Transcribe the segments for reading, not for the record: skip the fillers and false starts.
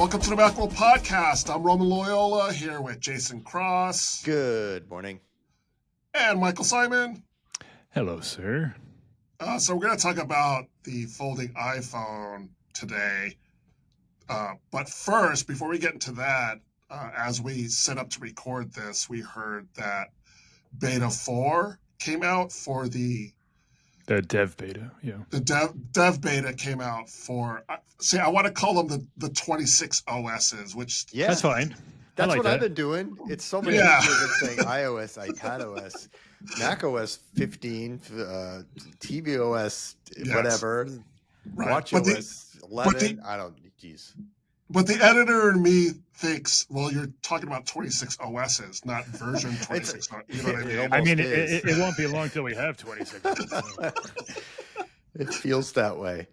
Welcome to the Macworld Podcast. I'm Roman Loyola here with Jason Cross. Good morning. And Michael Simon. Hello, sir. So we're going to talk about the folding iPhone today. But first, before we get into that, as we set up to record this, we heard that Beta 4 came out for the dev beta, yeah. The dev beta came out for, I want to call them the 26 OSs, which... Yeah, that's fine. That's like what that. I've been doing. It's so much easier than saying iOS, iPadOS, macOS 15, tvOS, whatever, right. watchOS 11. I don't, geez. But the editor in me thinks, well, you're talking about 26 OSs, not version 26. You know what I mean? It won't be long till we have 26. It feels that way.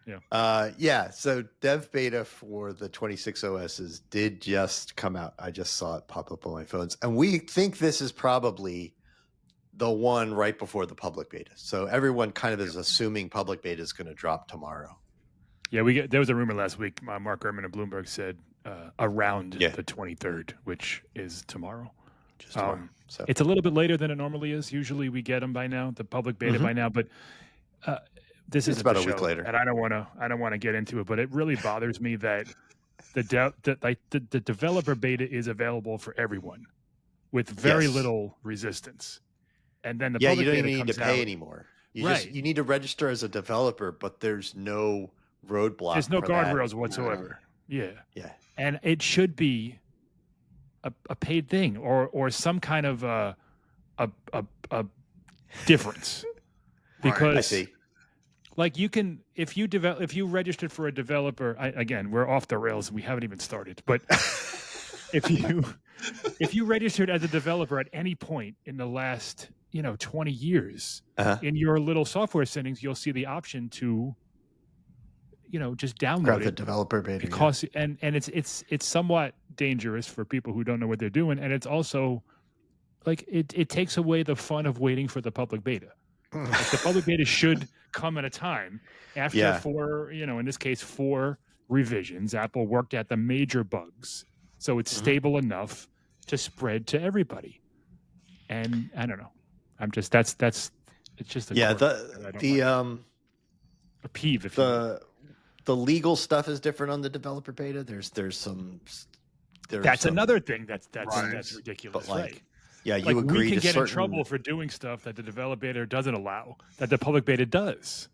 Yeah. So dev beta for the 26 OSs did just come out. I just saw it pop up on my phones. And we think this is probably the one right before the public beta. So everyone kind of is assuming public beta is going to drop tomorrow. Yeah, there was a rumor last week. Mark Gurman of Bloomberg said around the 23rd, which is tomorrow. Just tomorrow. So it's a little bit later than it normally is. Usually we get them by now, the public beta by now, but this is about a week later. And I don't want to get into it, but it really bothers me that the developer beta is available for everyone with very little resistance. And then the public you don't beta even need to pay anymore. You need to register as a developer, but there's no roadblock. There's no guardrails whatsoever. Yeah. And it should be a paid thing or some kind of a difference. Because I see. Like you can, if you registered for a developer, again, we're off the rails and we haven't even started, but if you registered as a developer at any point in the last 20 years, in your little software settings, you'll see the option to just download the developer beta. Because and it's somewhat dangerous for people who don't know what they're doing, and it's also like it takes away the fun of waiting for the public beta. Like the public beta should come at a time after in this case 4 revisions. Apple worked at the major bugs, so it's stable enough to spread to everybody. And I don't know. I'm just it's just a peeve. If the legal stuff is different on the developer beta. There's another thing that's ridiculous. But right? Yeah, you agree. We can get in trouble for doing stuff that the developer beta doesn't allow, that the public beta does.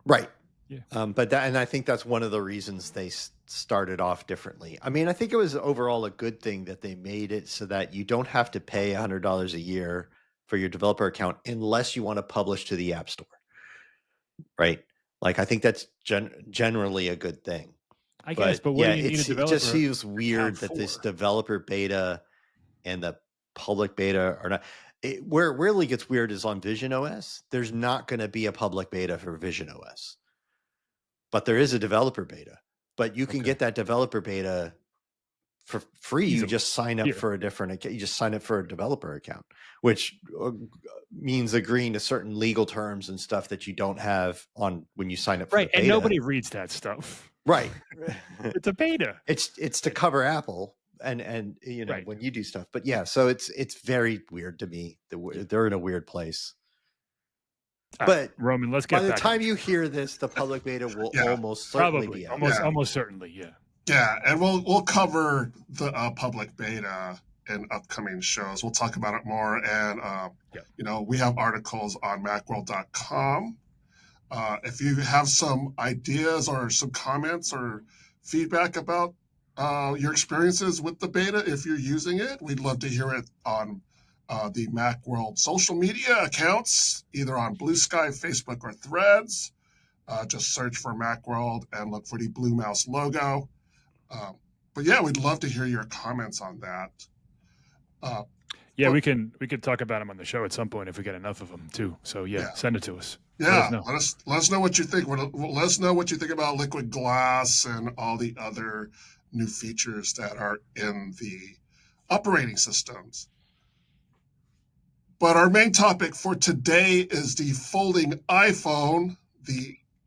Right. Yeah. And I think that's one of the reasons they started off differently. I mean, I think it was overall a good thing that they made it so that you don't have to pay $100 a year for your developer account unless you want to publish to the App Store. Right. Like, I think that's generally a good thing. I guess, but what do you need a developer? It just seems weird that this developer beta and the public beta are not. Where it really gets weird is on Vision OS. There's not going to be a public beta for Vision OS, but there is a developer beta. But you can get that developer beta for free. You just sign up for a different account. You just sign up for a developer account, which means agreeing to certain legal terms and stuff that you don't have on when you sign up for the beta. And nobody reads that stuff. Right. It's a beta. It's to cover Apple. And when you do stuff, but so it's very weird to me. They're in a weird place. But Roman, let's get by the time you hear this, the public beta will almost certainly be out. Almost certainly, yeah. Yeah, and we'll cover the public beta in upcoming shows. We'll talk about it more, and we have articles on Macworld.com. If you have some ideas or some comments or feedback about your experiences with the beta, if you're using it, we'd love to hear it on the Macworld social media accounts, either on Blue Sky, Facebook, or Threads. Just search for Macworld and look for the Blue Mouse logo. But we'd love to hear your comments on that. We can talk about them on the show at some point if we get enough of them too. So send it to us. Let us know what you think. Let us know what you think about Liquid Glass and all the other new features that are in the operating systems. But our main topic for today is the folding iPhone.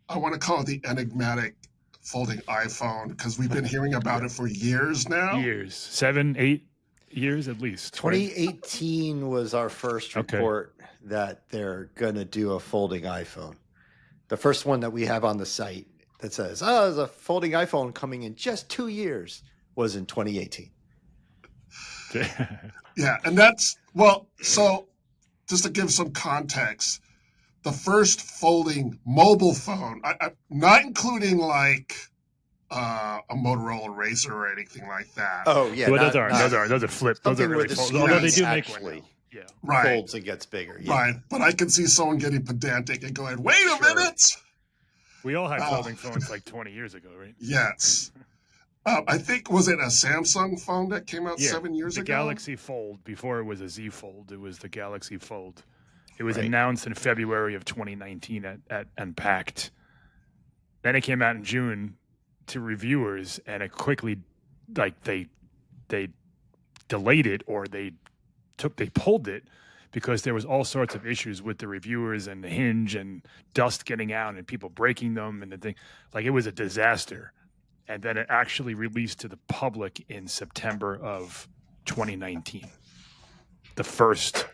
I want to call it the enigmatic folding iPhone? Because we've been hearing about it for years now. Years, 7, 8 years at least. 2018 was our first report that they're going to do a folding iPhone. The first one that we have on the site that says, there's a folding iPhone coming in just 2 years was in 2018. Yeah, and that's, well, so just to give some context, the first folding mobile phone, not including like a Motorola Razr or anything like that. Oh yeah, well, those are flip. Those are really fold. Although they do make one now. Yeah, right. Folds and gets bigger. Yeah. Right, but I can see someone getting pedantic and going, "Wait a minute." We all had folding phones like 20 years ago, right? Yes. I think, was it a Samsung phone that came out 7 years ago? The Galaxy Fold, before it was a Z Fold, it was the Galaxy Fold. It was announced in February of 2019 at Unpacked. Then it came out in June to reviewers, and it quickly, like, they delayed it, or they pulled it because there was all sorts of issues with the reviewers and the hinge and dust getting out and people breaking them and the thing. Like, it was a disaster. And then it actually released to the public in September of 2019. The first,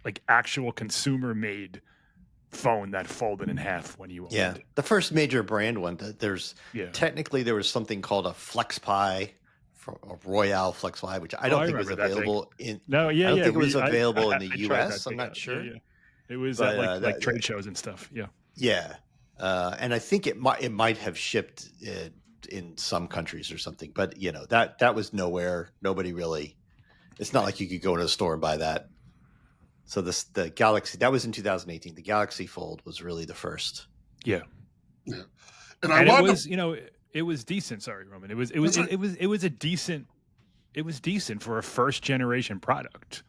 like, actual consumer-made phone that folded in half when you opened it. The first major brand one. Technically there was something called a FlexPi, a Royale FlexPi, which I don't think was available in. No, I don't think it was available in the US. I'm not sure. Yeah. It was at like trade shows and stuff. Yeah. Yeah, and I think it might have shipped in some countries or something, but that was nowhere. Nobody really. It's not like you could go into a store and buy that. So the Galaxy, that was in 2018. The Galaxy Fold was really the first. Yeah. And it was, it was decent. Sorry, Roman. It was a decent. It was decent for a first generation product.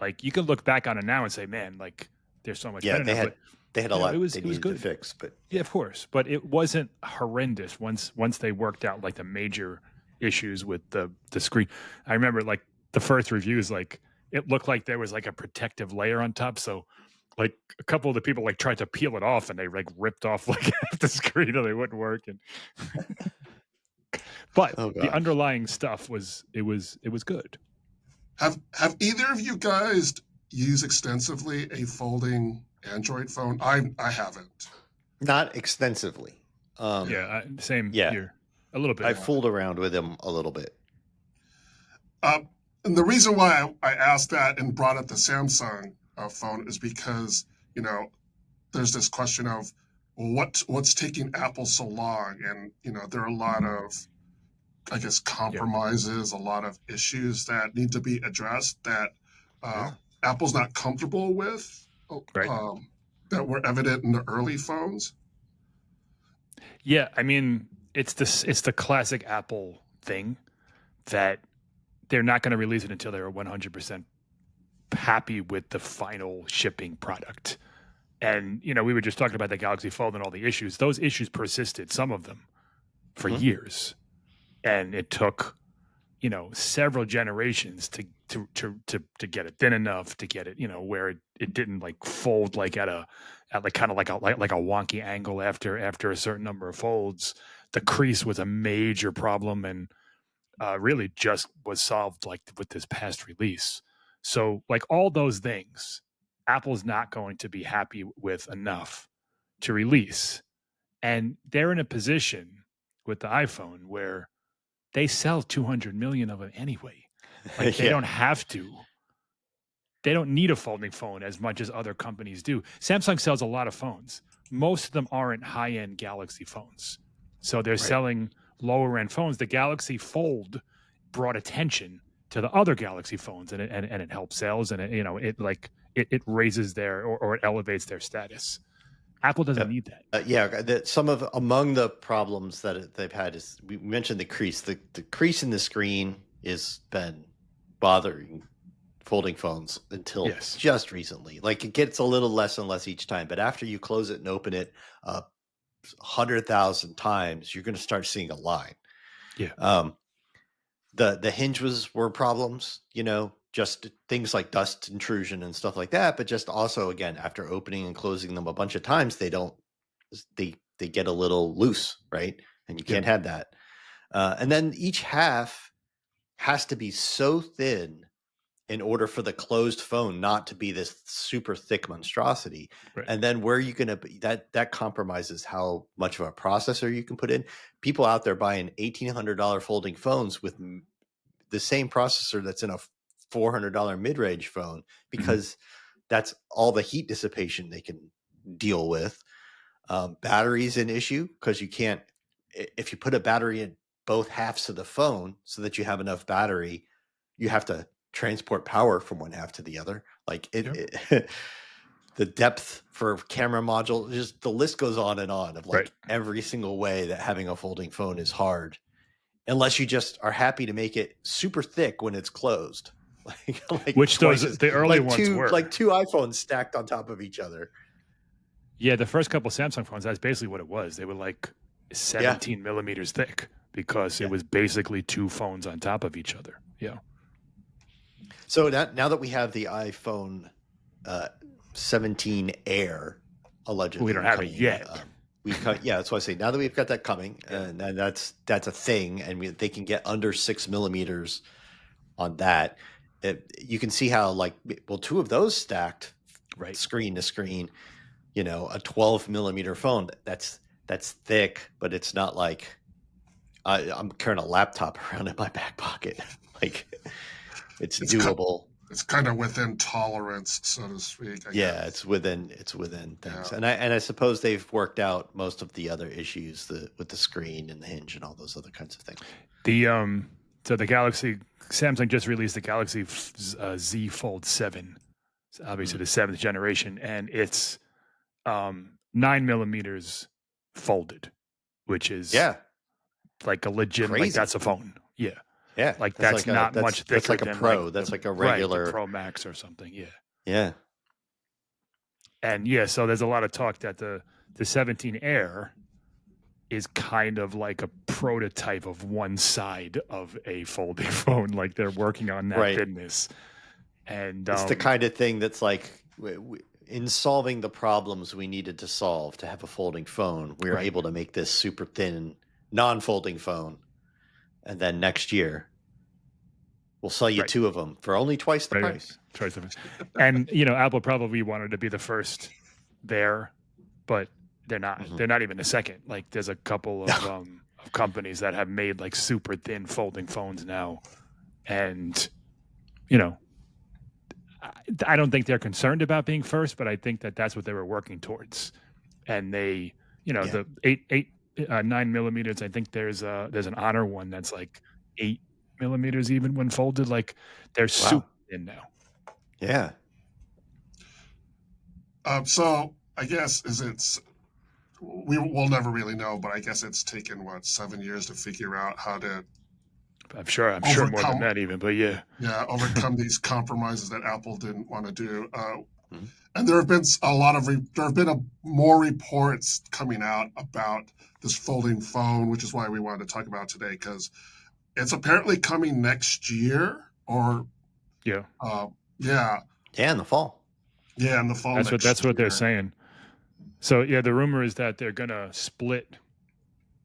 Like, you can look back on it now and say, man, like, there's so much better. They had a lot. It was good to fix, but yeah, of course. But it wasn't horrendous once they worked out like the major issues with the screen. I remember, like, the first reviews, like, it looked like there was like a protective layer on top. So, like, a couple of the people like tried to peel it off and they like ripped off like half the screen or they wouldn't work. And but the underlying stuff was good. Have either of you guys used extensively a folding Android phone? I haven't. Not extensively. Same here. A little bit. I fooled around with them a little bit. And the reason why I asked that and brought up the Samsung phone is because, there's this question of, well, what's taking Apple so long? And, there are a lot of, I guess, compromises, a lot of issues that need to be addressed that Apple's not comfortable with, that were evident in the early phones. Yeah, I mean, it's the classic Apple thing that they're not going to release it until they're 100% happy with the final shipping product. And, we were just talking about the Galaxy Fold and all the issues. Those issues persisted, some of them, for years. And it took, several generations to get it thin enough, to get it, where it didn't like fold like at a wonky angle after a certain number of folds. The crease was a major problem, and really just was solved like with this past release. So, like, all those things, Apple's not going to be happy with enough to release. And they're in a position with the iPhone where they sell 200 million of it anyway. Like, they don't have to. They don't need a folding phone as much as other companies do. Samsung sells a lot of phones. Most of them aren't high-end Galaxy phones. So they're selling lower-end phones. The Galaxy Fold brought attention to the other Galaxy phones, and it helps sales, and it raises or it elevates their status. Apple doesn't need that. Among the problems that they've had is, we mentioned the crease. The crease in the screen has been bothering folding phones until just recently. Like, it gets a little less and less each time, but after you close it and open it 100,000 times, you're going to start seeing a line. Yeah. The hinges were problems, just things like dust intrusion and stuff like that. But just also, again, after opening and closing them a bunch of times, they get a little loose, right? and you can't have that. And then each half has to be so thin in order for the closed phone not to be this super thick monstrosity. Right. And then where are you going to be? That compromises how much of a processor you can put in. People out there buying $1,800 folding phones with the same processor that's in a $400 mid-range phone, because that's all the heat dissipation they can deal with. Battery's an issue because you can't, if you put a battery in both halves of the phone so that you have enough battery, you have to transport power from one half to the other. Like the depth for camera module, just the list goes on and on of like every single way that having a folding phone is hard, unless you just are happy to make it super thick when it's closed. like which those the early ones were like two iPhones stacked on top of each other. Yeah, the first couple Samsung phones, that's basically what it was. They were like 17 millimeters thick because it was basically two phones on top of each other. Yeah. So now that we have the iPhone 17 Air, allegedly, we don't have it yet. That's why I say now that we've got that coming, and that's a thing, and they can get under 6 millimeters on that. You can see how two of those stacked screen to screen. A 12 millimeter phone that's thick, but it's not like I'm carrying a laptop around in my back pocket. Like it's doable. It's kind of within tolerance, so to speak. I guess. It's within things. And I suppose they've worked out most of the other issues with the screen and the hinge and all those other kinds of things. So the Samsung just released the Galaxy Z Fold 7. So obviously the 7th generation, and it's 9 millimeters folded, which is like a legit crazy. Like that's a phone. Like that's not much thicker. That's like a Pro. That's like a regular Pro Max or something. Yeah. And so there's a lot of talk that the 17 Air is kind of like a prototype of one side of a folding phone. Like they're working on that goodness. And it's the kind of thing that's like in solving the problems we needed to solve to have a folding phone, we were able to make this super thin non-folding phone. And then next year, we'll sell you two of them for only twice the price. And, Apple probably wanted to be the first there, but they're not. Mm-hmm. They're not even the second. Like, there's a couple of companies that have made, like, super thin folding phones now. And, I don't think they're concerned about being first, but I think that that's what they were working towards. And they, the 9 millimeters. I think there's an Honor one that's like 8 millimeters even when folded. Like they're super thin now. Yeah. So I guess we'll never really know, but I guess it's taken 7 years to figure out how to. I'm sure more than that even, but overcome these compromises that Apple didn't want to do. And there have been more reports coming out about this folding phone, which is why we wanted to talk about it today, because it's apparently coming next year or in the fall. Yeah, in the fall. That's what they're saying. So the rumor is that they're gonna split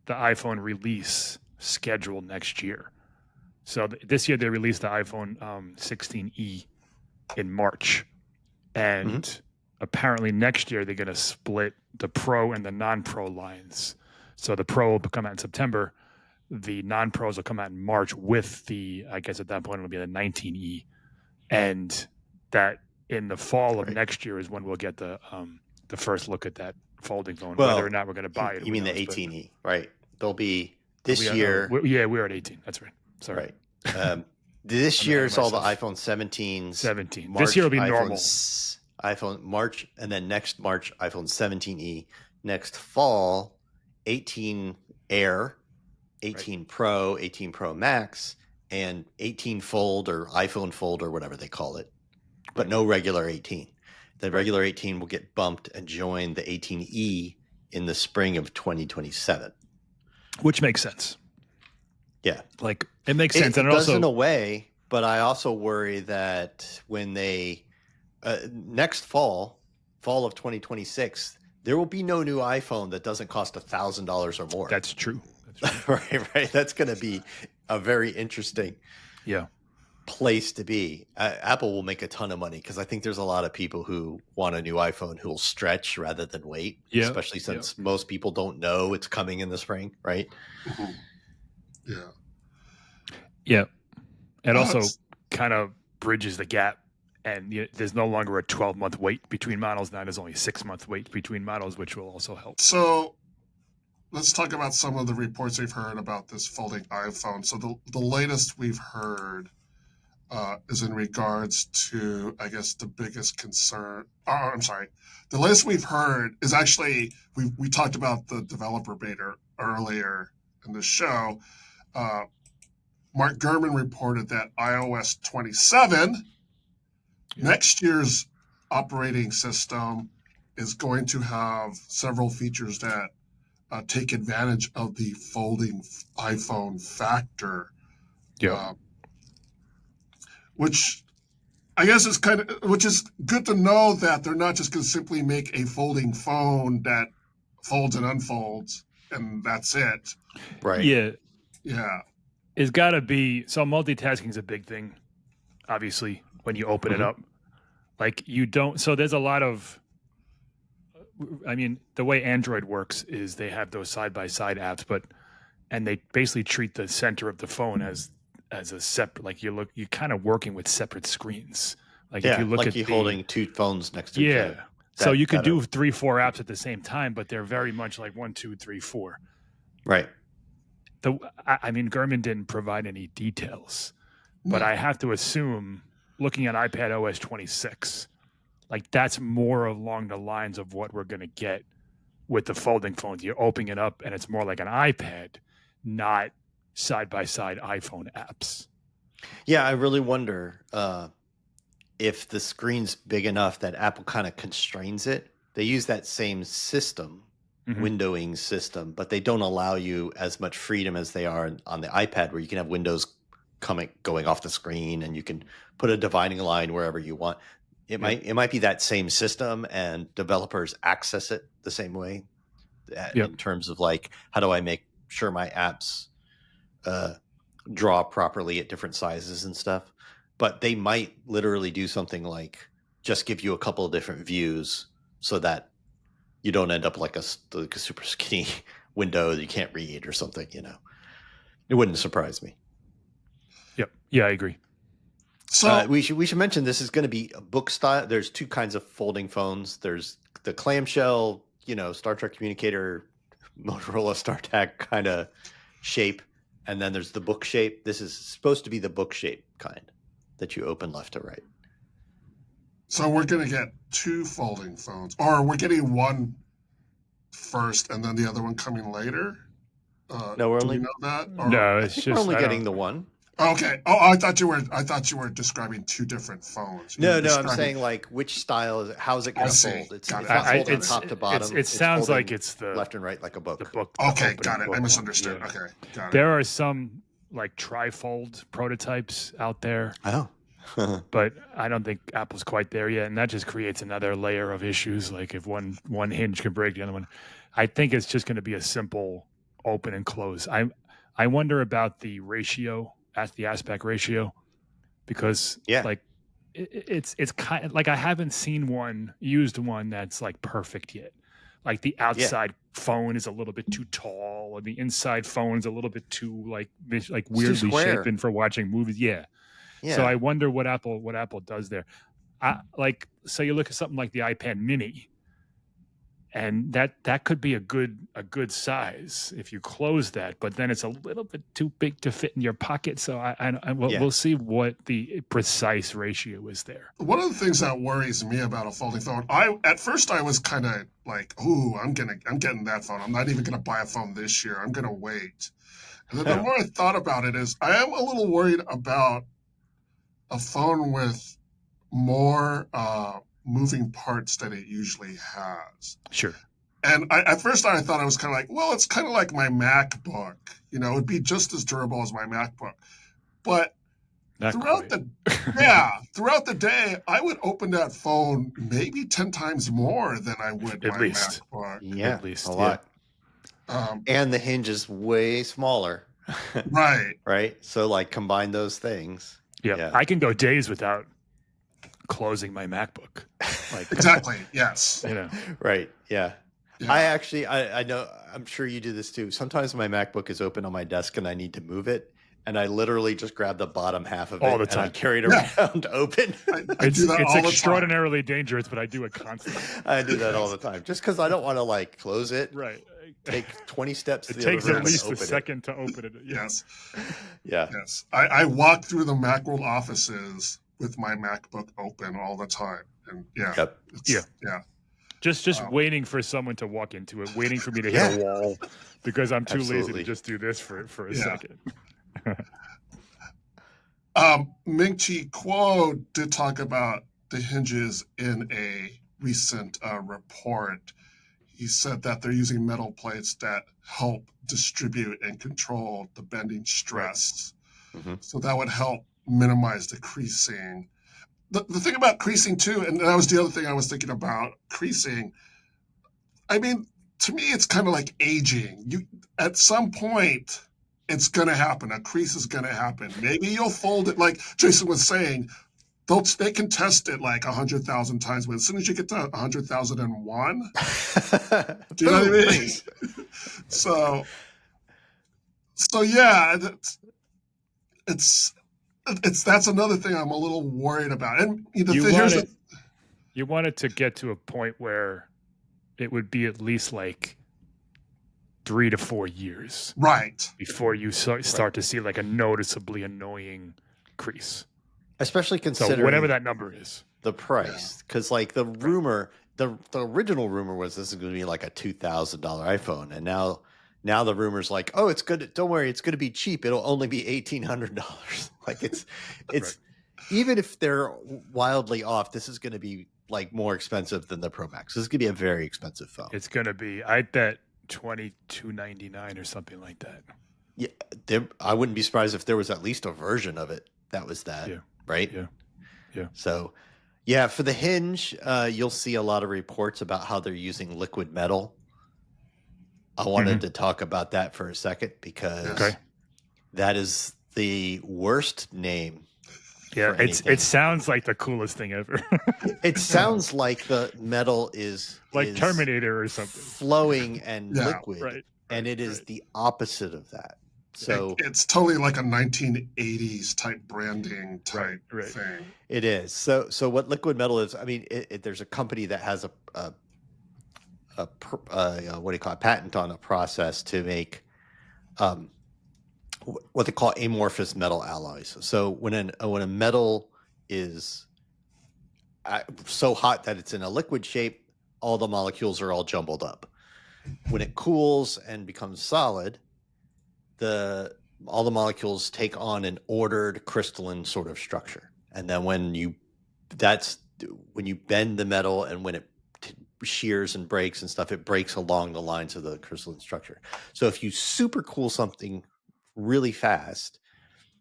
the iPhone release schedule next year. So this year they released the iPhone 16e in March. And apparently next year they're going to split the Pro and the non-Pro lines. So the Pro will come out in September. The non-Pros will come out in March with I guess at that point it'll be the 19e. And that in the fall of next year is when we'll get the first look at that folding phone, whether or not we're going to buy it. You mean the 18e, right? There'll be this year. We're at 18. That's right. Sorry. Right. This year is all the iPhone 17s. 17. March, this year will be normal. iPhone March, and then next March, iPhone 17e. Next fall, 18 Air, 18 Pro, 18 Pro Max, and 18 Fold or iPhone Fold or whatever they call it, but no regular 18. The regular 18 will get bumped and join the 18e in the spring of 2027. Which makes sense. Yeah. Like, it makes sense. It does in a way, but I also worry that when they next fall of 2026, there will be no new iPhone that doesn't cost $1,000 or more. That's true. Right. That's going to be a very interesting place to be. Apple will make a ton of money because I think there's a lot of people who want a new iPhone who will stretch rather than wait, especially since most people don't know it's coming in the spring, right? Yeah. Yeah. It also kind of bridges the gap, and there's no longer a 12-month wait between models. Now there's only 6-month wait between models, which will also help. So let's talk about some of the reports we've heard about this folding iPhone. So the latest we've heard is in regards to, I guess, the biggest concern. Oh, I'm sorry. The latest we've heard is actually, we talked about the developer beta earlier in the show. Mark Gurman reported that iOS 27, next year's operating system, is going to have several features that take advantage of the folding iPhone factor. Which I guess is which is good to know that they're not just going to simply make a folding phone that folds and unfolds and that's it. Right. Yeah. It's got to be, so multitasking is a big thing, obviously, when you open it up. Like so there's a lot of, I mean, the way Android works is they have those side-by-side apps, and they basically treat the center of the phone as a separate, like you're kind of working with separate screens. Like if you look like at you're holding two phones next to each other. So you could do 3-4 apps at the same time, but they're very much like 1, 2, 3, 4. Right. I mean, Gurman didn't provide any details, but I have to assume, looking at iPad OS 26, like that's more along the lines of what we're going to get with the folding phones. You're opening it up and it's more like an iPad, not side-by-side iPhone apps. Yeah, I really wonder if the screen's big enough that Apple kind of constrains it. They use that same system, windowing system, but they don't allow you as much freedom as they are on the iPad, where you can have windows going off the screen and you can put a dividing line wherever you want. It might be that same system, and developers access it the same way in terms of like, how do I make sure my apps draw properly at different sizes and stuff. But they might literally do something like just give you a couple of different views so that you don't end up like a super skinny window that you can't read or something, It wouldn't surprise me. Yep. Yeah, I agree. So we should mention this is going to be a book style. There's two kinds of folding phones. There's the clamshell, Star Trek communicator, Motorola StarTAC kind of shape. And then there's the book shape. This is supposed to be the book shape kind that you open left to right. So we're going to get two folding phones, or we're getting one first and then the other one coming later? No, we're only, do we know that? Or, no, it's just we're only getting the one. Okay. Oh, I thought you were describing two different phones. No, I'm saying like which style is it? How's it going to fold? It's not folding top to bottom. It sounds like it's the left and right like a book. The book. Okay, got it. I misunderstood. Yeah. Okay, got it. There are some like trifold prototypes out there. Oh. But I don't think Apple's quite there yet, and that just creates another layer of issues. Like if one hinge can break the other one, I think it's just going to be a simple open and close. I wonder about the ratio, the aspect ratio, because like it's kind of like I haven't seen used one that's like perfect yet. Like the outside phone is a little bit too tall, and the inside phone is a little bit too like weirdly shaped for watching movies. Yeah. So I wonder what Apple does there. So you look at something like the iPad Mini, and that could be a good size if you close that, but then it's a little bit too big to fit in your pocket. So we'll see what the precise ratio is there. One of the things that worries me about a folding phone, at first I was kind of like, "Ooh, I'm getting that phone. I'm not even gonna buy a phone this year. I'm gonna wait." And then the more I thought about it, is I am a little worried about a phone with more moving parts than it usually has. Sure. And at first I thought I was kind of like, well, it's kind of like my MacBook. It'd be just as durable as my MacBook. But throughout the day, I would open that phone maybe 10 times more than I would at my least. MacBook. Yeah, at least a lot. And the hinge is way smaller. Right. Right. So like combine those things. Yeah. I can go days without closing my MacBook. Like Exactly. Yes. Right. Yeah. Yeah. I know, I'm sure you do this too. Sometimes my MacBook is open on my desk and I need to move it. And I literally just grab the bottom half of all it the time. and I carry it around open. I do that all the time. It's extraordinarily dangerous, but I do it constantly. I do that all the time just because I don't want to like close it. Right. Take 20 steps. It takes at least a second to open it. Yes. Yeah. Yes. I walk through the Macworld offices with my MacBook open all the time. And yeah. Just waiting for someing to walk into it, waiting for me to hit a wall because I'm too lazy to just do this for a second. Ming-Chi Kuo did talk about the hinges in a recent report. He said that they're using metal plates that help distribute and control the bending stress. Mm-hmm. So that would help minimize the creasing. The thing about creasing too, and that was the other thing I was thinking about, creasing. I mean, to me, it's kind of like aging. At some point, it's going to happen. A crease is going to happen. Maybe you'll fold it like Jason was saying. They can test it like 100,000 times, but as soon as you get to 100,001, do you know what I mean? So yeah, it's that's another thing I'm a little worried about. And you want it to get to a point where it would be at least like 3 to 4 years, right, before you start to see like a noticeably annoying crease. Especially considering whatever that number is, the price, because like the rumor, the original rumor was this is going to be like a $2,000 iPhone, and now the rumor's like, oh, it's good. Don't worry, it's going to be cheap. It'll only be $1,800. Like it's right. Even if they're wildly off, this is going to be like more expensive than the Pro Max. This is going to be a very expensive phone. It's going to be, I bet, $2,299 or something like that. Yeah, I wouldn't be surprised if there was at least a version of it that was that. Yeah. Right? Yeah. So, yeah, for the hinge, you'll see a lot of reports about how they're using liquid metal. I wanted to talk about that for a second because that is the worst name. Yeah, it sounds like the coolest thing ever. It sounds like the metal is like Terminator or something, flowing and liquid, right, and it is the opposite of that. So it's totally like a 1980s type branding type thing. It is. So what liquid metal is? I mean, there's a company that has a what do you call it? Patent on a process to make what they call amorphous metal alloys. So when a metal is so hot that it's in a liquid shape, all the molecules are all jumbled up. When it cools and becomes solid, all the molecules take on an ordered crystalline sort of structure. And then when you bend the metal and when it shears and breaks and stuff, it breaks along the lines of the crystalline structure. So if you super cool something really fast,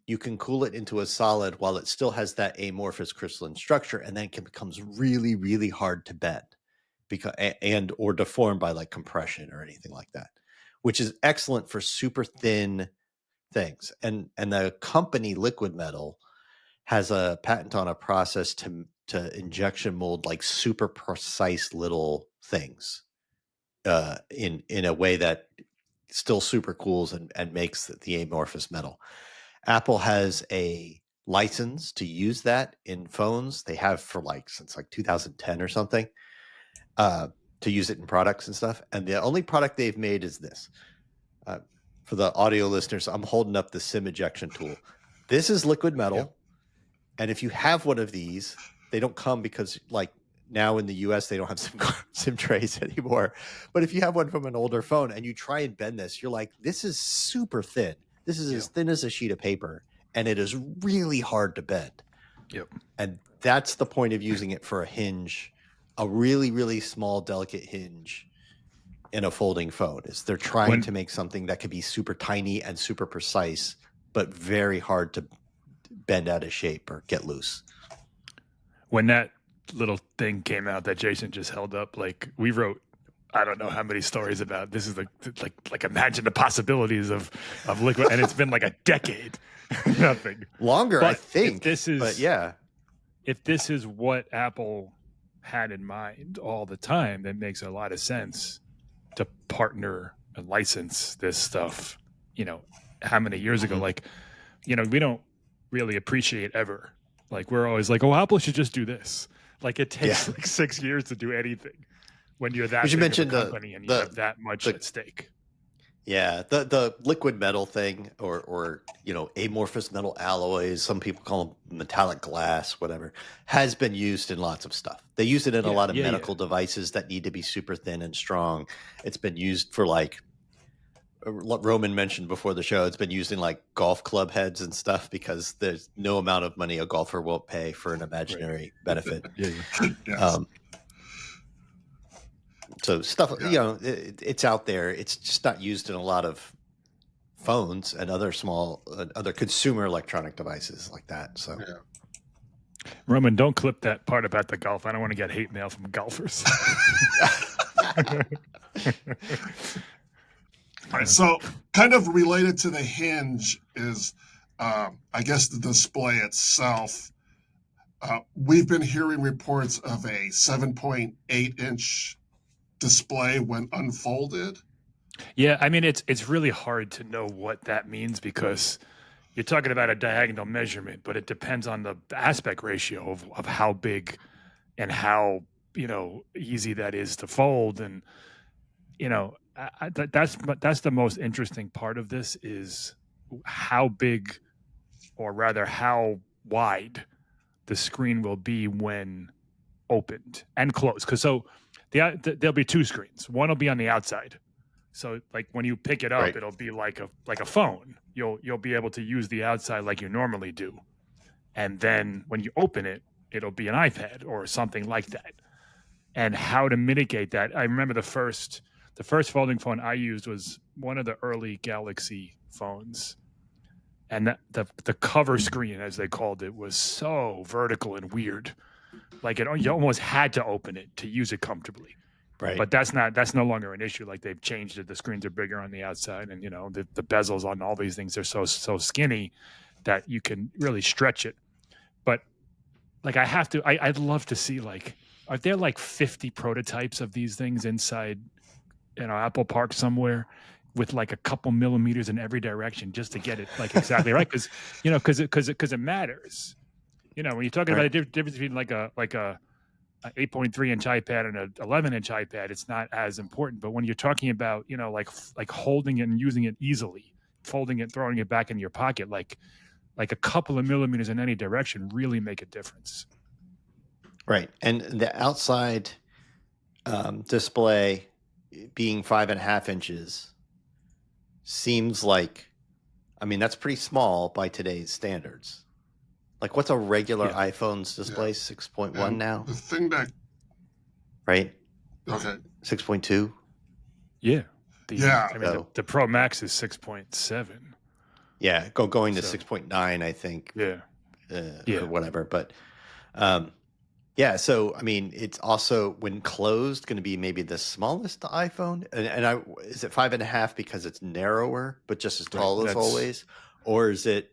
you can cool it into a solid while it still has that amorphous crystalline structure, and then it becomes really, really hard to bend or deform by like compression or anything like that, which is excellent for super thin things. And the company Liquid Metal has a patent on a process to injection mold like super precise little things in a way that still super cools and makes the amorphous metal. Apple has a license to use that in phones. They have since 2010 or something, to use it in products and stuff. And the only product they've made is this. For the audio listeners, I'm holding up the SIM ejection tool. This is liquid metal. Yep. And if you have one of these, they don't come because now in the US, they don't have SIM trays anymore. But if you have one from an older phone and you try and bend this, you're like, this is super thin. This is as thin as a sheet of paper, and it is really hard to bend. Yep. And that's the point of using it for a hinge, a really, really small, delicate hinge in a folding phone. Is they're trying to make something that could be super tiny and super precise, but very hard to bend out of shape or get loose. When that little thing came out that Jason just held up, we wrote I don't know how many stories about this is like imagine the possibilities of liquid, and it's been like a decade, nothing longer, but I think. If this is, but yeah, if this is what Apple had in mind all the time, that makes a lot of sense to partner and license this stuff. How many years ago? Like, we don't really appreciate ever. Like, we're always like, oh, Apple should just do this. Like, it takes like 6 years to do anything when you're that big of a company and you have that much at stake. Yeah, the liquid metal thing, or amorphous metal alloys, some people call them metallic glass, whatever, has been used in lots of stuff. They use it in a lot of medical devices that need to be super thin and strong. It's been used for, like Roman mentioned before the show, it's been used in like golf club heads and stuff, because there's no amount of money a golfer won't pay for an imaginary benefit. Yes. So stuff, it's out there. It's just not used in a lot of phones and other other consumer electronic devices like that. So, Roman, don't clip that part about the golf. I don't want to get hate mail from golfers. All right, so kind of related to the hinge is, I guess, the display itself. We've been hearing reports of a 7.8-inch display when unfolded. Yeah, I mean, it's really hard to know what that means, because you're talking about a diagonal measurement, but it depends on the aspect ratio of how big and how easy that is to fold. And that's the most interesting part of this, is how big, or rather how wide, the screen will be when opened and closed. Because there'll be two screens. One will be on the outside. So like when you pick it up, it'll be like a phone. You'll be able to use the outside like you normally do. And then when you open it, it'll be an iPad or something like that. And how to mitigate that. I remember the first folding phone I used was one of the early Galaxy phones. And the cover screen, as they called it, was so vertical and weird. Like you almost had to open it to use it comfortably. Right. But that's no longer an issue. Like, they've changed it. The screens are bigger on the outside, and the bezels on all these things are so skinny that you can really stretch it. But like, I'd love to see, like, are there like 50 prototypes of these things inside Apple Park somewhere, with like a couple millimeters in every direction, just to get it like exactly right? Because it matters. When you're talking about the difference between like a 8.3-inch iPad and an 11-inch iPad, it's not as important. But when you're talking about like holding it and using it easily, folding it, throwing it back in your pocket, like a couple of millimeters in any direction really make a difference. Right. And the outside display being 5.5 inches seems like, I mean, that's pretty small by today's standards. Like, what's a regular iPhone's display? 6.1 now? The thing that... Right? Okay. 6.2? Yeah. I mean, the Pro Max is 6.7. Yeah, going to 6.9, I think. Yeah. Or whatever. But, so, I mean, it's also, when closed, going to be maybe the smallest iPhone. And is it 5.5 because it's narrower, but just as tall as always? Or is it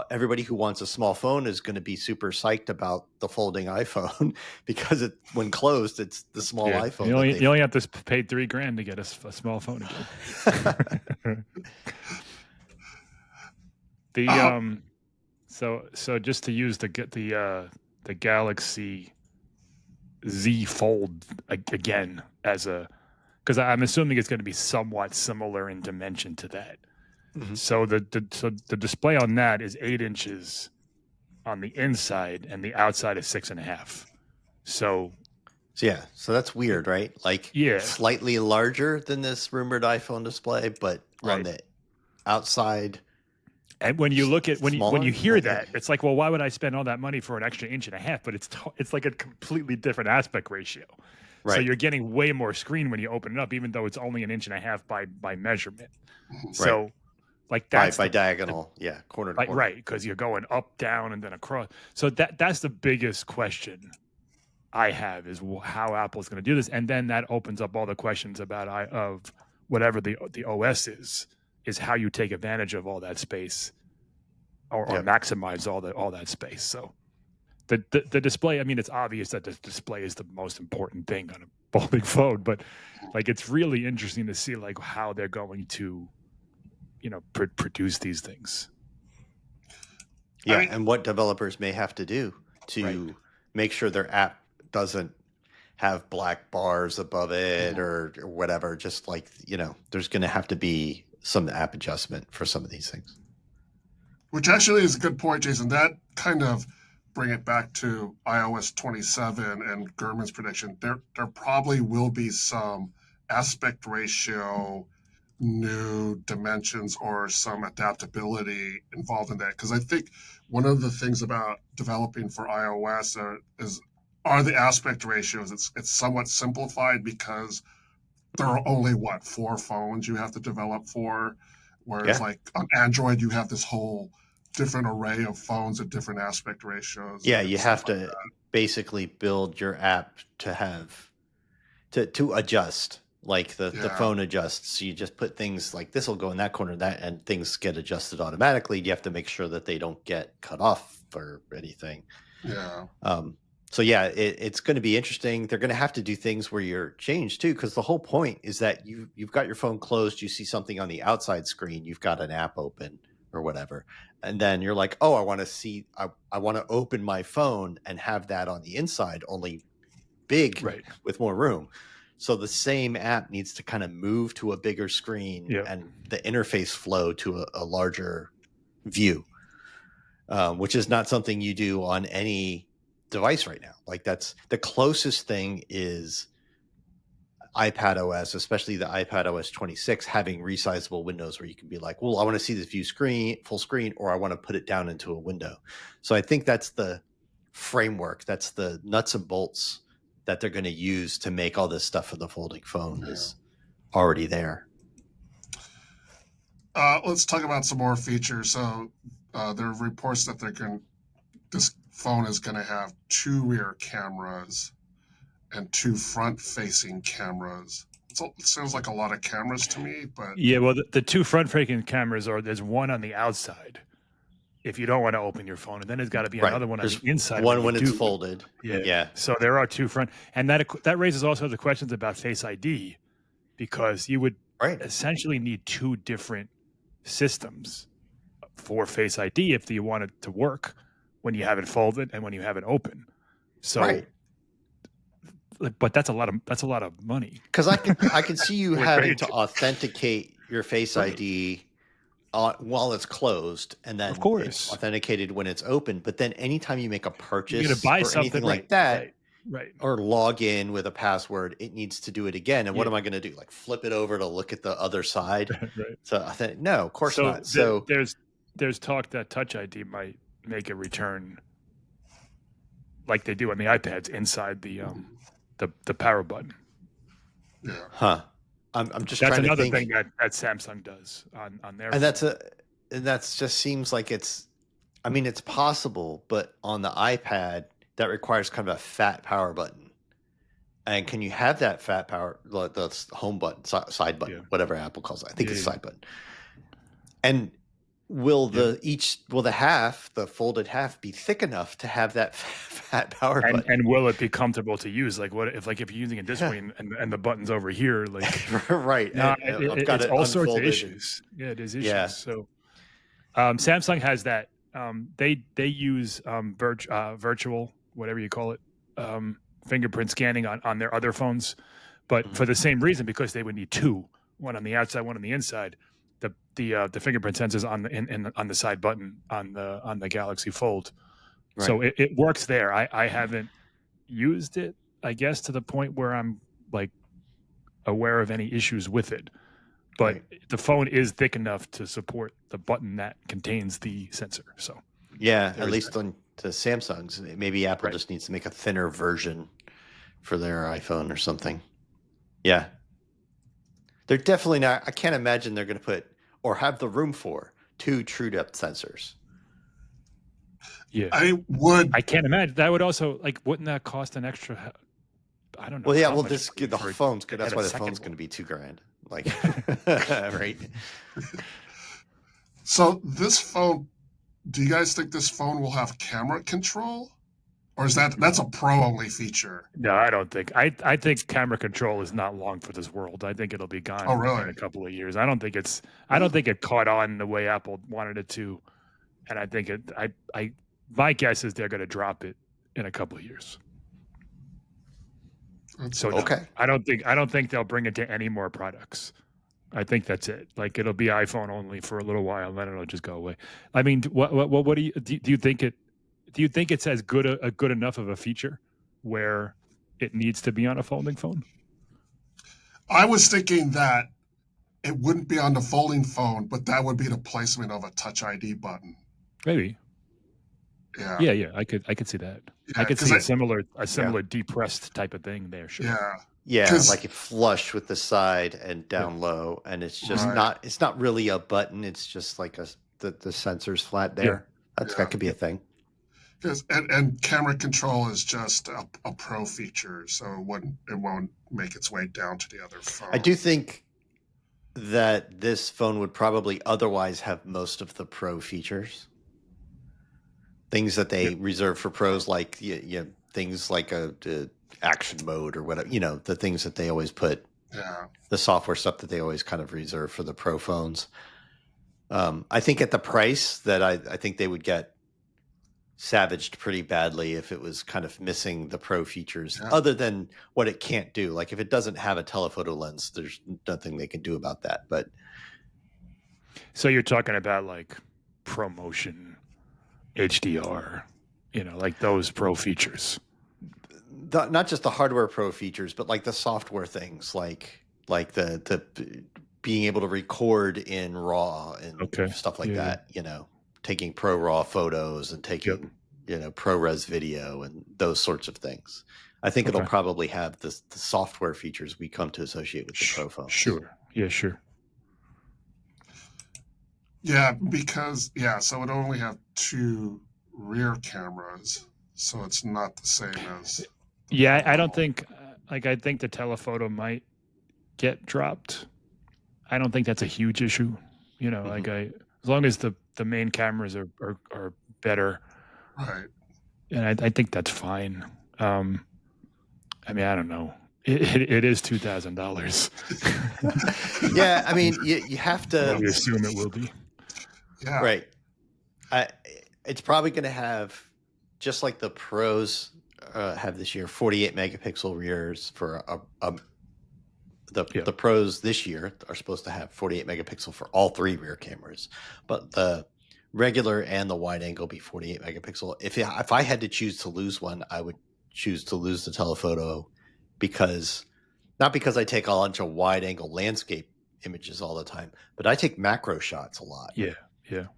everybody who wants a small phone is going to be super psyched about the folding iPhone because when closed, it's the small iPhone. You only have to pay $3,000 to get a small phone again. So just to use the Galaxy Z Fold again because I'm assuming it's going to be somewhat similar in dimension to that. Mm-hmm. So the display on that is 8 inches on the inside, and the outside is 6.5. So that's weird, right? Like, slightly larger than this rumored iPhone display, but on the outside. And when you look at when you hear that, it's like, well, why would I spend all that money for an extra 1.5 inches? But it's like a completely different aspect ratio. Right. So you're getting way more screen when you open it up, even though it's only 1.5 inches by measurement. Right. So. Like that's by diagonal, corner to corner. Right, because you're going up, down, and then across. So that's the biggest question I have is how Apple's going to do this, and then that opens up all the questions about of whatever the OS is how you take advantage of all that space or maximize all that space. So the display, I mean, it's obvious that the display is the most important thing on a folding phone, but like it's really interesting to see like how they're going to, produce these things. Yeah, and what developers may have to do to make sure their app doesn't have black bars above it or whatever. Just like, there's going to have to be some app adjustment for some of these things. Which actually is a good point, Jason. That kind of bring it back to iOS 27 and Gurman's prediction. There probably will be some aspect ratio new dimensions or some adaptability involved in that. Because I think one of the things about developing for iOS are the aspect ratios. It's somewhat simplified because there are only 4 phones you have to develop for, whereas like on Android you have this whole different array of phones at different aspect ratios. Yeah, you have to basically build your app to have to adjust. Like the phone adjusts. So you just put things like this will go in that corner, and things get adjusted automatically. You have to make sure that they don't get cut off or anything. Yeah. So yeah, it's going to be interesting. They're going to have to do things where you're changed too, because the whole point is that you've got your phone closed. You see something on the outside screen. You've got an app open or whatever, and then you're like, oh, I want to open my phone and have that on the inside, only big with more room. So the same app needs to kind of move to a bigger screen and the interface flow to a larger view, which is not something you do on any device right now. Like that's the closest thing is iPad OS, especially the iPad OS 26, having resizable windows where you can be like, well, I want to see this full screen, or I want to put it down into a window. So I think that's the framework. That's the nuts and bolts that they're going to use to make all this stuff for the folding phone is already there. Let's talk about some more features. So there are reports that this phone is going to have 2 rear cameras and 2 front-facing cameras. So it sounds like a lot of cameras to me, but well, the 2 front-facing cameras there's one on the outside if you don't want to open your phone, and then there's got to be another one on the inside. One when it's folded. Yeah. So there are 2 front, and that raises also the questions about Face ID, because you would essentially need 2 different systems for Face ID if you want it to work when you have it folded and when you have it open. So, but that's a lot of money. Because I can see you having to authenticate your Face ID while it's closed, and then of course it's authenticated when it's open. But then anytime you make a purchase you're buy or something anything like that, right, or log in with a password, it needs to do it again. And what am I going to do? Like flip it over to look at the other side? So I think no, of course not. So there's talk that Touch ID might make a return, like they do on the iPads, inside the power button. Yeah. Huh. I'm just that's trying another to think. thing that Samsung does on their and that's just seems like it's possible, but on the iPad that requires kind of a fat power button. And can you have that fat power, the home button, side button, whatever Apple calls it? I think it's side button. And will the folded half be thick enough to have that fat power button? And will it be comfortable to use? Like what if you're using it this way and the button's over here? Like right. No, it's all sorts of issues. Yeah, there's issues. Yeah. So Samsung has that. They use virtual, whatever you call it, fingerprint scanning on their other phones, but for the same reason, because they would need 2, one on the outside, one on the inside. The fingerprint sensors on the side button on the Galaxy Fold. Right. So it works there. I haven't used it, I guess, to the point where I'm like aware of any issues with it. But the phone is thick enough to support the button that contains the sensor. So yeah, at least on the Samsungs. Maybe Apple just needs to make a thinner version for their iPhone or something. Yeah. They're definitely not. I can't imagine they're going to put or have the room for 2 true depth sensors. Yeah, I can't imagine that would also wouldn't that cost an extra? I don't know. Well, yeah. how Well, much the phone's good. That's why the phone's going to be $2,000. Like, right? So this phone, do you guys think this phone will have camera control, or is that's a pro only feature? No, I don't think. I think camera control is not long for this world. I think it'll be Oh, gone really? in a couple of years. I don't think it's. I don't think it caught on the way Apple wanted it to, and I think it. My guess is they're going to drop it in a couple of years. So no, Okay. I don't think they'll bring it to any more products. I think that's it. Like it'll be iPhone only for a little while, and then it'll just go away. I mean, what do you think it? Do you think it's as good a good enough of a feature where it needs to be on a folding phone? I was thinking that it wouldn't be on the folding phone, but that would be the placement of a Touch ID button. Maybe. Yeah. Yeah. I could see that. Yeah, I could see a similar Yeah. depressed type of thing there. Sure. Yeah. Yeah, like it flush with the side and down low, and it's just Right. it's not really a button. It's just like the sensor's flat there. That could be a thing. Because and camera control is just a pro feature, so it won't make its way down to the other phone. I do think that this phone would probably otherwise have most of the pro features. Things that they reserve for pros, like things like a action mode or whatever, the things that they always put, the software stuff that they always kind of reserve for the pro phones. I think at the price that I think they would get savaged pretty badly if it was kind of missing the pro features other than what it can't do. Like if it doesn't have a telephoto lens, there's nothing they can do about that. But so you're talking about like ProMotion, HDR, like those pro features. Not just the hardware pro features, but like the software things, like the being able to record in RAW and stuff like that. Taking pro RAW photos and taking ProRes video and those sorts of things. I think it'll probably have the software features we come to associate with the pro phones. Sure. Yeah. Sure. Yeah, because so it only have 2 rear cameras, so it's not the same as. Yeah, I don't think. I think the telephoto might get dropped. I don't think that's a huge issue. As long as the main cameras are better, right? And I think that's fine. I mean, I don't know. It is $2,000. Yeah, I mean, you have to. Well, we assume it will be. Yeah. Right. It's probably going to have, just like the pros have this year, 48 megapixel rears for the pros this year are supposed to have 48 megapixel for all 3 rear cameras, but the regular and the wide angle be 48 megapixel. If I had to choose to lose one, I would choose to lose the telephoto not because I take a bunch of wide angle landscape images all the time, but I take macro shots a lot. Yeah.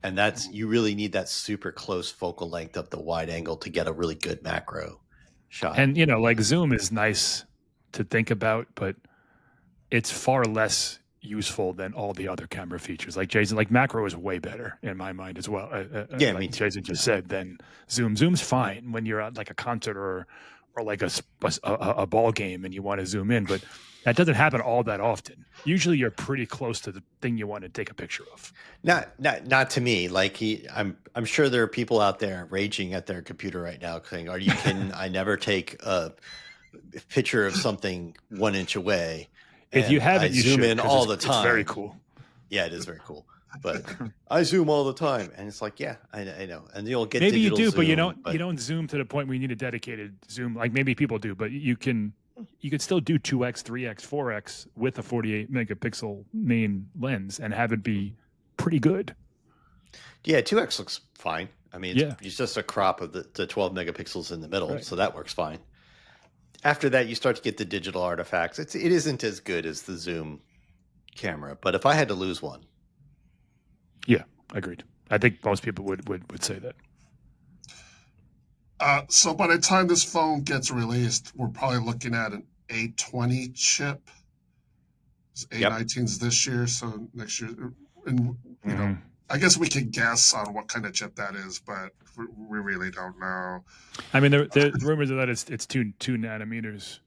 And you really need that super close focal length of the wide angle to get a really good macro shot. And like zoom is nice to think about, but it's far less useful than all the other camera features. Like Jason, like macro is way better in my mind as well. Yeah, like Jason just said, then zoom. Zoom's fine when you're at like a concert or like a ball game and you want to zoom in, but that doesn't happen all that often. Usually, you're pretty close to the thing you want to take a picture of. Not to me. Like I'm sure there are people out there raging at their computer right now, saying, "Are you kidding? I never take a picture of something 1 inch away." If you have it, you zoom should, in all the time. It's very cool. Yeah, it is very cool. But I zoom all the time, and it's like, yeah, I know. And you'll get maybe you do, zoom, but you don't zoom to the point where you need a dedicated zoom. Like maybe people do, but you could still do 2x, 3x, 4x with a 48 megapixel main lens and have it be pretty good. Yeah, 2x looks fine. I mean, it's just a crop of the 12 megapixels in the middle, so that works fine. After that, you start to get the digital artifacts. It isn't as good as the zoom camera, but if I had to lose one. Yeah, agreed. I think most people would say that. So by the time this phone gets released, we're probably looking at an A20 chip. A19's this year, so next year, and I guess we can guess on what kind of chip that is, but we really don't know. I mean, the rumors are that it's two nanometers.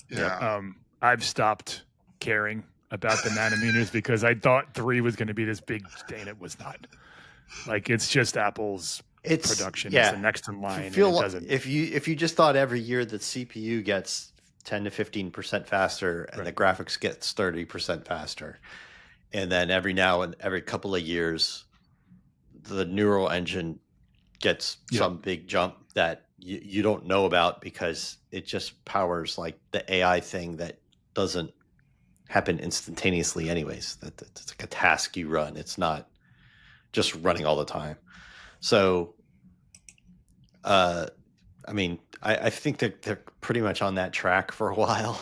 Yeah. I've stopped caring about the nanometers because I thought 3 was going to be this big, and it was not. Like, it's just Apple's production. It's the next in line. And it doesn't. If you just thought every year that CPU gets 10 to 15% faster and the graphics gets 30% faster, and then every couple of years the neural engine gets some big jump that you don't know about because it just powers like the AI thing that doesn't happen instantaneously anyways. It's like a task you run. It's not just running all the time. So, I mean, I think that they're pretty much on that track for a while.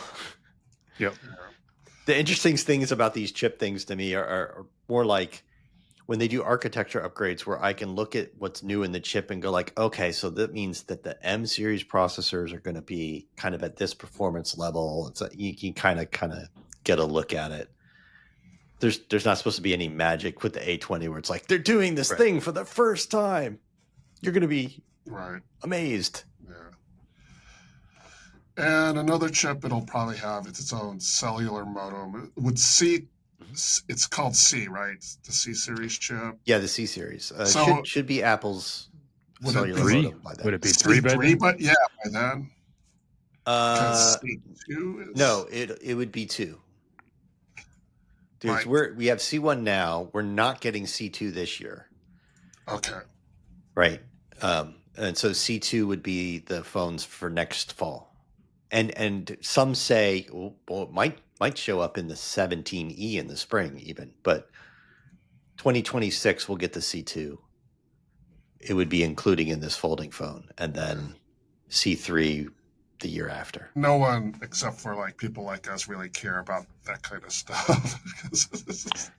Yep. The interesting things about these chip things to me are more like when they do architecture upgrades where I can look at what's new in the chip and go like, okay, so that means that the M series processors are going to be kind of at this performance level. It's you can kind of get a look at it. There's not supposed to be any magic with the A20 where it's like they're doing this thing for the first time. You're going to be amazed. Yeah. And another chip it'll probably have its own cellular modem. Would C, it's called C, right? The C series chip. Yeah, the C series should be Apple's cellular modem by then. Would it be 3 by then? But yeah, by then. C2 is... No, it would be 2. Dude, we have C1 now. We're not getting C2 this year. Okay. Right. And so C2 would be the phones for next fall. And some say, well, it might show up in the 17E in the spring even, but 2026 we'll get the C2. It would be including in this folding phone, and then C3 the year after. No one except for like people like us really care about that kind of stuff.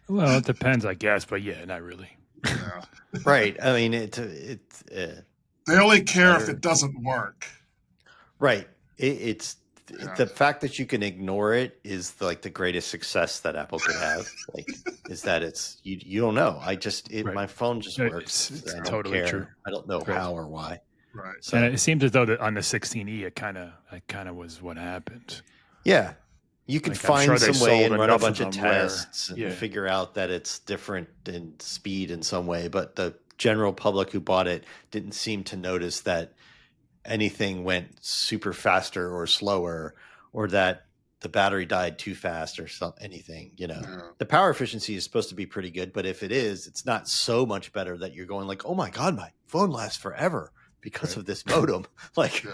Well, it depends, I guess, but yeah, not really. Yeah. Right. I mean, they only care if it doesn't work. Right. It's the fact that you can ignore it is like the greatest success that Apple could have. Like, is that it's you don't know. My phone just works. It's I don't totally care. true. I don't know how or why. Right. So, and it seems as though that on the 16E, it kind of was what happened. Yeah. You could find some way and run a bunch of tests and figure out that it's different in speed in some way, but the general public who bought it didn't seem to notice that anything went super faster or slower, or that the battery died too fast or anything. The power efficiency is supposed to be pretty good, but if it is, it's not so much better that you're going like, oh my God, my phone lasts forever because of this modem. Like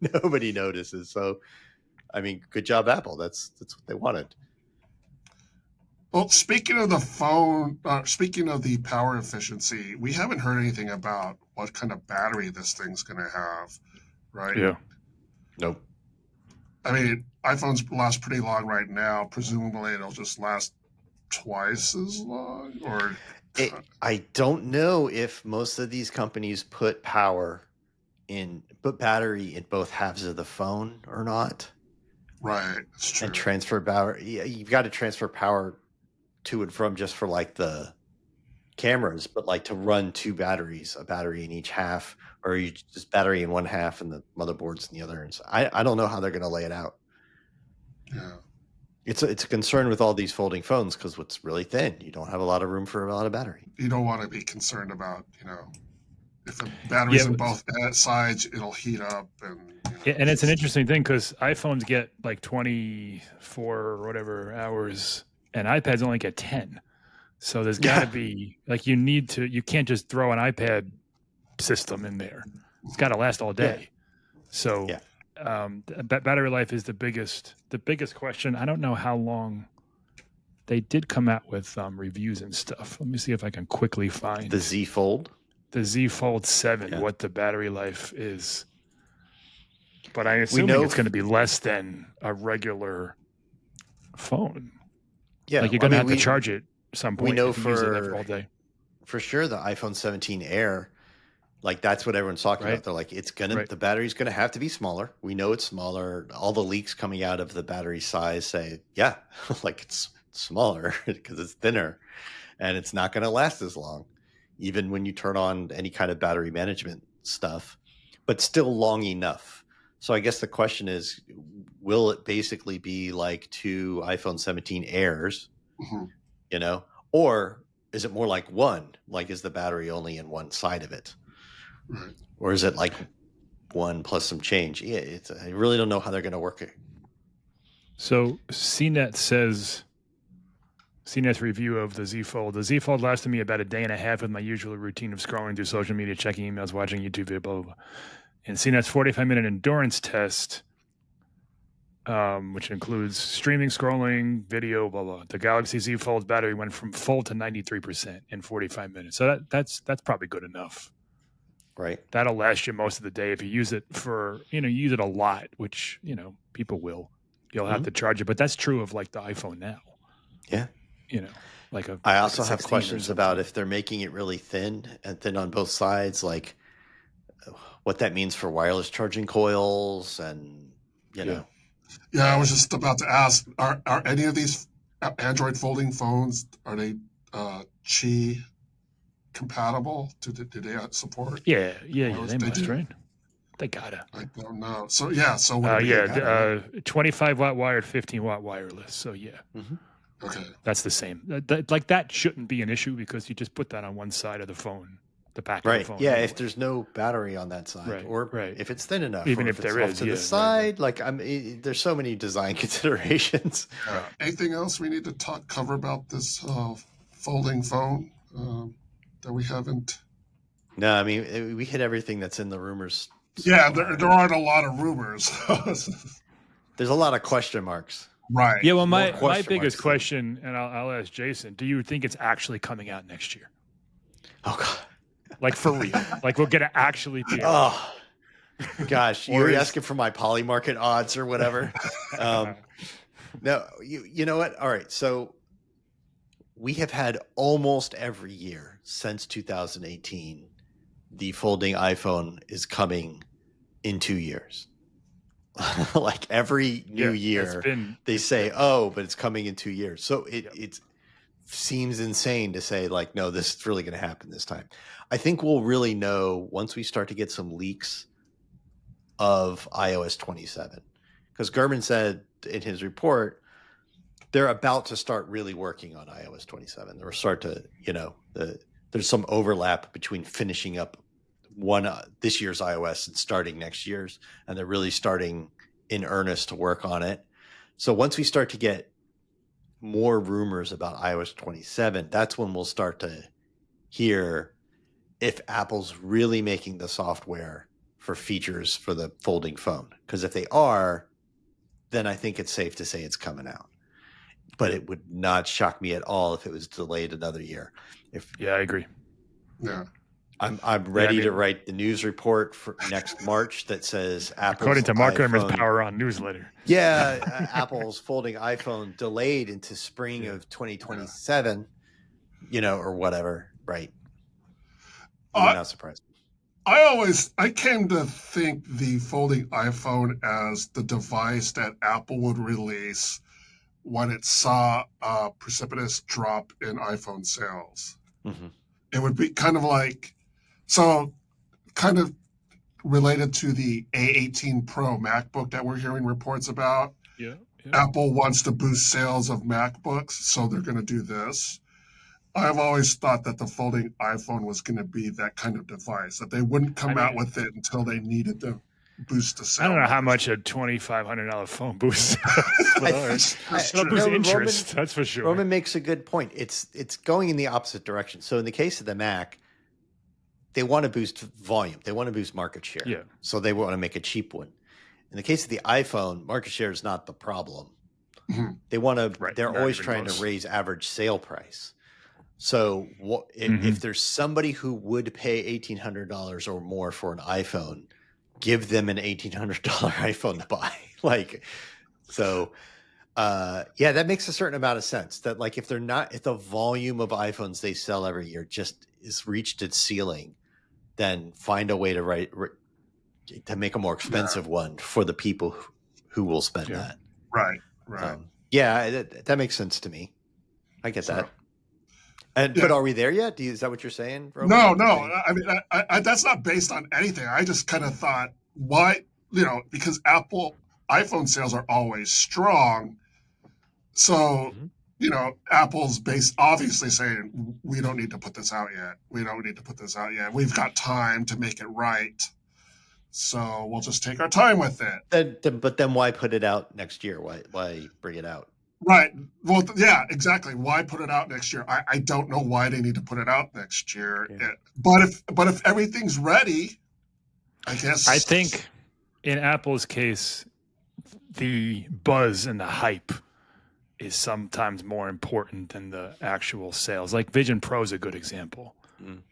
nobody notices. So, I mean, good job, Apple. That's what they wanted. Well, speaking of the phone, speaking of the power efficiency, we haven't heard anything about what kind of battery this thing's going to have, right? Yeah. Nope. I mean, iPhones last pretty long right now. Presumably, it'll just last twice as long, or I don't know if most of these companies put battery in both halves of the phone or not. Right, that's true. And transfer power. Yeah, you've got to transfer power to and from just for like the cameras, but like to run 2 batteries, a battery in each half, or you just battery in one half and the motherboard's in the other. And so I don't know how they're going to lay it out. Yeah. It's a concern with all these folding phones because it's really thin. You don't have a lot of room for a lot of battery. You don't want to be concerned about, if the battery's in both sides, it'll heat up. And it's an interesting thing because iPhones get like 24 or whatever hours, and iPads only get 10. So there's got to be like you can't just throw an iPad system in there. It's got to last all day. Yeah. So battery life is the biggest question. I don't know how long. They did come out with reviews and stuff. Let me see if I can quickly find the Z Fold. The Z Fold 7, what the battery life is. But I assume it's going to be less than a regular phone. Yeah, like you're going to have to charge it some point. We know all day. For sure the iPhone 17 Air, like that's what everyone's talking about. They're like, the battery's gonna have to be smaller. We know it's smaller. All the leaks coming out of the battery size say, like it's smaller because it's thinner, and it's not going to last as long, even when you turn on any kind of battery management stuff, but still long enough. So I guess the question is, will it basically be like 2 iPhone 17 Airs, or is it more like one? Like, is the battery only in one side of it? Right. Or is it like one plus some change? Yeah, I really don't know how they're going to work it. So CNET's review of the Z Fold. The Z Fold lasted me about a day and a half with my usual routine of scrolling through social media, checking emails, watching YouTube video, blah, blah, blah. And CNET's 45-minute endurance test, which includes streaming, scrolling, video, blah, blah. The Galaxy Z Fold's battery went from full to 93% in 45 minutes. So that's probably good enough. Right. That'll last you most of the day if you use it for, use it a lot, which, people will. You'll have to charge it. But that's true of like the iPhone now. Yeah. I also have questions about if they're making it really thin and thin on both sides, like what that means for wireless charging coils and, Yeah, I was just about to ask, are any of these Android folding phones, are they Qi compatible? Do they support? Yeah, they must, right? They gotta. I don't know. So 25 watt wired, 15 watt wireless. So okay, that's the same. That shouldn't be an issue because you just put that on one side of the phone, the back of the phone. Yeah, if there's no battery on that side, or if it's thin enough, even if there is to the side, there's so many design considerations. Anything else we need to cover about this folding phone that we haven't? No, I mean we hit everything that's in the rumors. Yeah, there aren't a lot of rumors. There's a lot of question marks. Right. Yeah, well, my biggest question, and I'll ask Jason, do you think it's actually coming out next year? Oh, God. Like, for real? Like, we're going to actually be Oh, gosh. You're asking for my Polymarket odds or whatever. No, you know what? All right. So we have had almost every year since 2018, the folding iPhone is coming in 2 years. Like every new year, they say, but it's coming in 2 years. So it seems insane to say, like, no, this is really going to happen this time. I think we'll really know once we start to get some leaks of iOS 27. Because Gurman said in his report, they're about to start really working on iOS 27. They'll start to, there's some overlap between finishing up this year's iOS and starting next year's, and they're really starting in earnest to work on it. So once we start to get more rumors about iOS 27, that's when we'll start to hear if Apple's really making the software for features for the folding phone. Because if they are, then I think it's safe to say it's coming out. But it would not shock me at all if it was delayed another year. I agree. Yeah. I'm ready to write the news report for next March that says Apple's according to Mark Gurman's Power On newsletter. Yeah, Apple's folding iPhone delayed into spring of 2027, or whatever. Right. I'm not surprised. I came to think the folding iPhone as the device that Apple would release when it saw a precipitous drop in iPhone sales. Mm-hmm. It would be kind of related to the A18 Pro MacBook that we're hearing reports about. Yeah. Apple wants to boost sales of MacBooks, so they're going to do this. I've always thought that the folding iPhone was going to be that kind of device, that they wouldn't come out with it until they needed to boost the sales. I don't know how much a $2,500 phone boosts. Interest, that's for sure. Roman makes a good point. It's going in the opposite direction. So in the case of the Mac, they want to boost volume. They want to boost market share. Yeah. So they want to make a cheap one. In the case of the iPhone, market share is not the problem. Mm-hmm. They want to. Right. They're always trying to raise average sale price. So if there's somebody who would pay $1,800 or more for an iPhone, give them an $1,800 iPhone to buy. That makes a certain amount of sense. That if the volume of iPhones they sell every year just is reached its ceiling, then find a way to make a more expensive one for the people who will spend that. Right. That makes sense to me. I get So, that. And yeah. but are we there yet? Is that what you're saying, Roman? No. I mean, that's not based on anything. I just kind of thought, why? Because Apple iPhone sales are always strong, so Apple's obviously saying we don't need to put this out yet. We don't need to put this out yet. We've got time to make it right, so we'll just take our time with it. But then why put it out next year? Why bring it out? Right. Well, yeah, exactly. Why put it out next year? I don't know why they need to put it out next year. Yeah. But if everything's ready, I guess. I think in Apple's case, the buzz and the hype is sometimes more important than the actual sales. Like Vision Pro is a good example.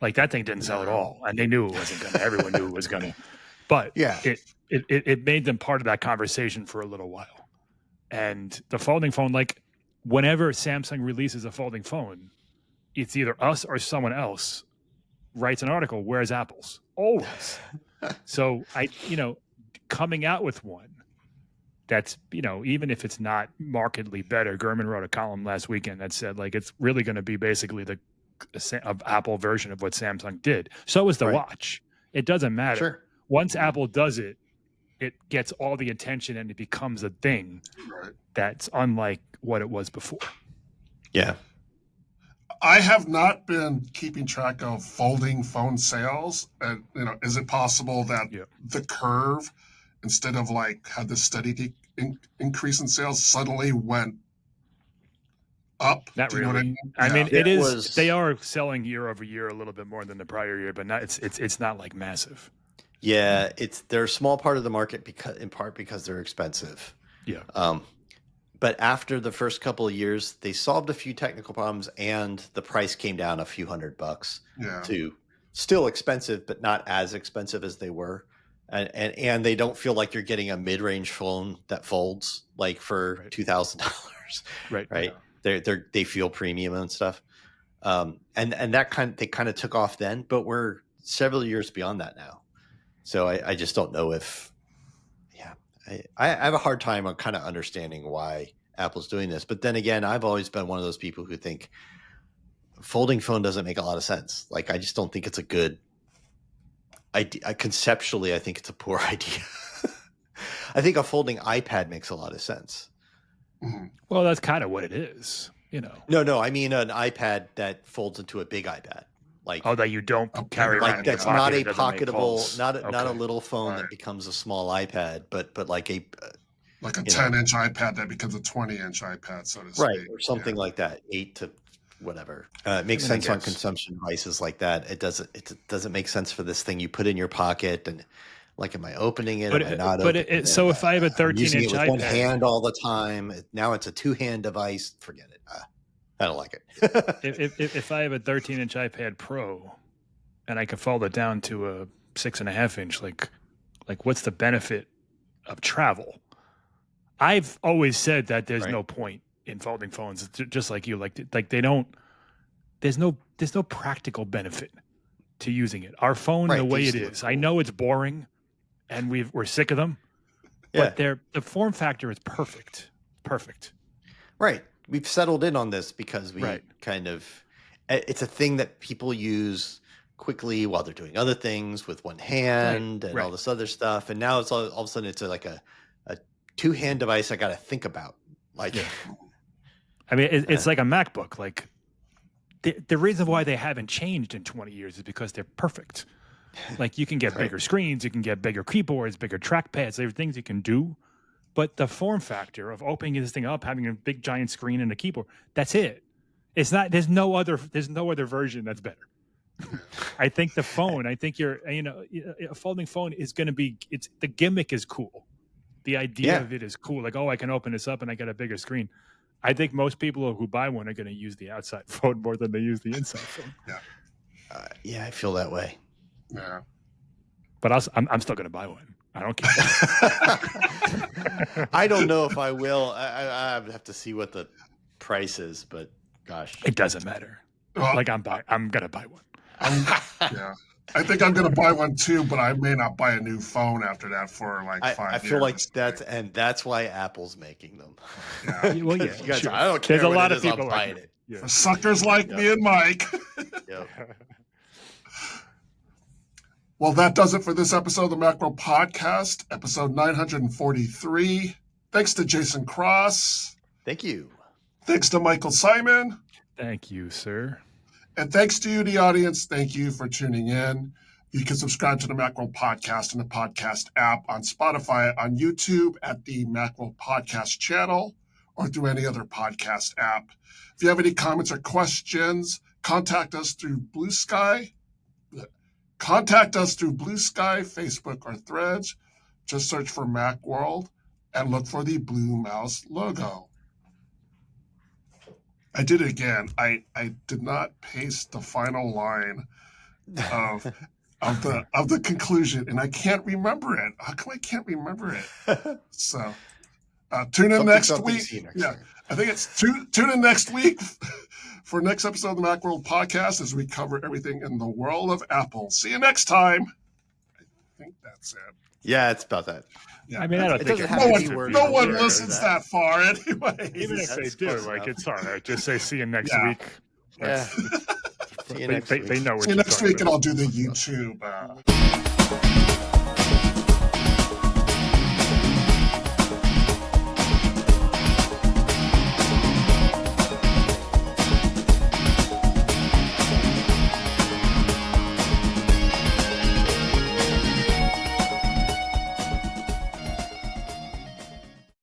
Like that thing didn't sell at all, and they knew it wasn't going to. Everyone knew it was going to. But yeah, it made them part of that conversation for a little while. And the folding phone, like whenever Samsung releases a folding phone, it's either us or someone else writes an article, where's Apple's? Always. So coming out with one that's, even if it's not markedly better, Gurman wrote a column last weekend that said like it's really going to be basically the Apple version of what Samsung did. So is the watch. It doesn't matter. Sure. Once Apple does it, it gets all the attention and it becomes a thing that's unlike what it was before. Yeah. I have not been keeping track of folding phone sales. And, is it possible that the curve, instead of like had this steady increase in sales, suddenly went up? Not really. I mean, it is. They are selling year over year a little bit more than the prior year, but not. It's not like massive. Yeah, they're a small part of the market because they're expensive. Yeah. But after the first couple of years, they solved a few technical problems and the price came down a few $100 to still expensive, but not as expensive as they were. And they don't feel like you're getting a mid-range phone that folds like for $2,000. Right. Yeah. They feel premium and stuff. And that they kind of took off then, but we're several years beyond that now. So I just don't know if, I have a hard time on kind of understanding why Apple's doing this. But then again, I've always been one of those people who think folding phone doesn't make a lot of sense. Like, I just don't think it's a good idea. Conceptually, I think it's a poor idea. I think a folding iPad makes a lot of sense. Well, that's kind of what it is, No, I mean an iPad that folds into a big iPad. Like, that you don't carry around. Like that's not a pocketable, not a little phone that becomes a small iPad, but like a 10-inch iPad that becomes a 20-inch iPad, so to speak. Right, or something like that, 8 to whatever. It makes sense on consumption devices like that. It doesn't make sense for this thing you put in your pocket and like, am I opening it? Am I not opening it? So if I have a 13-inch with iPad, one hand all the time, now it's a 2-hand device. Forget it. I don't like it. if I have a 13-inch iPad Pro and I can fold it down to a 6.5-inch, like what's the benefit of travel? I've always said that there's no point in folding phones, just like you, like they don't. There's no practical benefit to using it. Our phone, the way it is, I know it's boring, and we're sick of them, but the form factor is perfect. Perfect. Right. We've settled in on this because we kind of, it's a thing that people use quickly while they're doing other things with one hand and all this other stuff. And now it's all of a sudden it's like a 2-hand device I got to think about. Like, I mean, it's like a MacBook. Like the reason why they haven't changed in 20 years is because they're perfect. Like, you can get bigger screens, you can get bigger keyboards, bigger trackpads. There are things you can do. But the form factor of opening this thing up, having a big giant screen and a keyboard, that's it. It's not. There's no other version that's better. I think the phone. I think a folding phone is going to be. It's the gimmick is cool. The idea of it is cool. Like, I can open this up and I get a bigger screen. I think most people who buy one are going to use the outside phone more than they use the inside phone. I feel that way. Yeah. But I'm still going to buy one. I don't care. I don't know if I will. I have to see what the price is, but gosh, it doesn't matter. Like, I'm gonna buy one. I think I'm gonna buy one too, but I may not buy a new phone after that for like 5 years. I feel like that's why Apple's making them. Well, you guys, I don't care. There's a lot of people buying it. Yeah. For suckers like me and Mike. Yep. Well, that does it for this episode of the Macro Podcast, episode 943. Thanks to Jason Cross. Thank you. Thanks to Michael Simon. Thank you, sir. And thanks to you, the audience. Thank you for tuning in. You can subscribe to the Macro Podcast in the podcast app on Spotify, on YouTube at the Macro Podcast channel, or through any other podcast app. If you have any comments or questions, contact us through Blue Sky. Contact us through Blue Sky, Facebook, or Threads. Just search for Macworld and look for the blue mouse logo. I did it again. I did not paste the final line of the conclusion, and I can't remember it. How come I can't remember it? So tune in next week. Yeah, I think it's tune in next week for next episode of the Macworld Podcast as we cover everything in the world of Apple. See you next time. I think that's it. Yeah, it's about that. Yeah. I mean, I don't think no one listens that far anyway. Even if they do, like, it's all right. Just say see you next week. Yeah. They know what see you next week, and I'll do the YouTube.